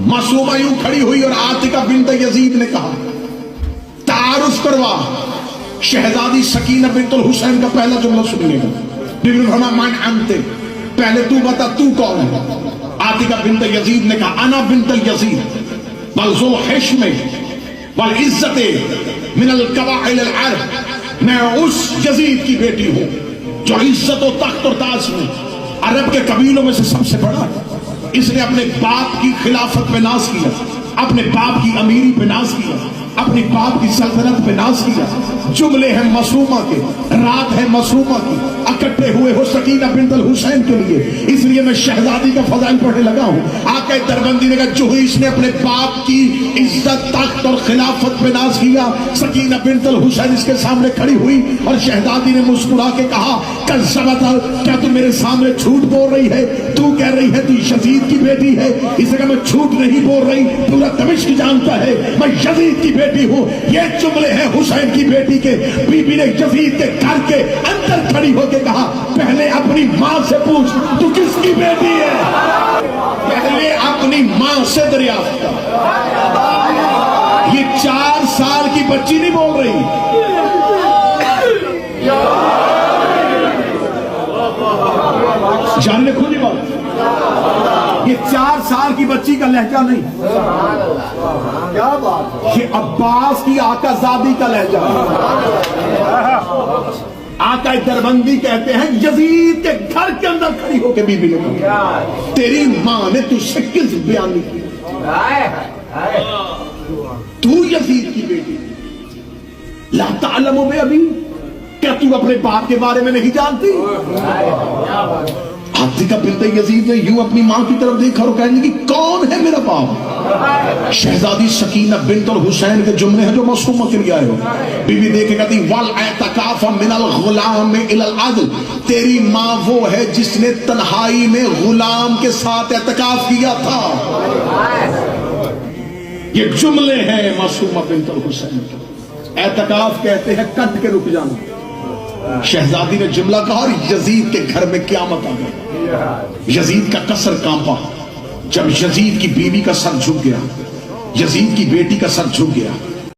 मासूमा यूं खड़ी हुई और आतिका बिन्त यजीद ने कहा, तारुफ करवा। शहजादी सकीना बिन्तुल हुसैन का पहला जुमला सुनिएगा। बीबी ने फरमाया, मान अंते, पहले तू बता तू कौन है। आतिका बिन्त यजीद ने कहा, अना बिन्तुल यजीद बल ज़ुल हिश्म बल इज्जत मिनल कवाइल अल अरब, मैं उस यजीद की बेटी हूं जो इज्जत और तख्त और ताज में अरब के कबीलों में से सबसे बड़ा है। इसने अपने बाप की खिलाफत पे नाज किया, अपने बाप की अमीरी पे नाज किया, अपने बाप की सल्तनत पे नाज किया। जुमले हैं मासूमा के, रात है मासूमा की, इकट्ठे हुए हो सकीना बिन्तुल हुसैन के लिए। इसलिए मैं शहजादी का फजाइल पढ़ने लगा हूं। आके दरबंदी ने कहा, जो ही इसने अपने बाप की इज्जत तख्त और खिलाफत पे नाज किया। सकीना बिन्तुल हुसैन इसके सामने खड़ी हुई और शहजादी ने मुस्कुरा के कहा, कज़्ज़बत, क्या तू मेरे सामने झूठ बोल रही है? तू कह रही है तू यजीद की बेटी है। इसने कहा, मैं झूठ नहीं बोल रही, पूरा दमिश्क जानता है मैं यजीद की बेटी हूं। ये जुमले हैं हुसैन की बेटी के। बीबी ने यजीद के घर के अंदर खड़ी होकर कहा, पहले अपनी मां से पूछ तू किसकी बेटी है। पहले अपनी मां से दरियाफ्त कर। ये 4 साल की बच्ची नहीं बोल रही। जानने खुली बात, ये 4 साल की बच्ची का लहजा नहीं, क्या बात, ये अब्बास की आकाजादी का लहजा। आका दरबंदी कहते हैं, यजीद के घर के अंदर खड़ी होकर बीबी ने कहा, तेरी मां ने तुझसे किस बयानी की? तू यजीद की बेटी, ला तालमु बे अबी, क्या तू अपने बाप के बारे में नहीं जानती? आतिका बिन्त यजीद ने यूं अपनी मां की तरफ देखा और कहने की, कौन है मेरा बाप? शहजादी सकीना बिन्तुल हुसैन के जुमले हैं जो मासूमा के लिए आए हो। बीबी देखे कहती, वल एतकाफ मिनल गुलाम इलल अदल, तेरी मां वो है जिसने तन्हाई में गुलाम के साथ एतकाफ किया था। ये जुमले हैं मासूमा बिन्तुल हुसैन के। एतकाफ कहते हैं कट के रुक जाना। शहजादी ने जुमला कहा और यजीद के घर में क़यामत आ गई। यजीद का कसर कांपा। जब यजीद की बीवी का सर झुक गया, यजीद की बेटी का सर झुक गया,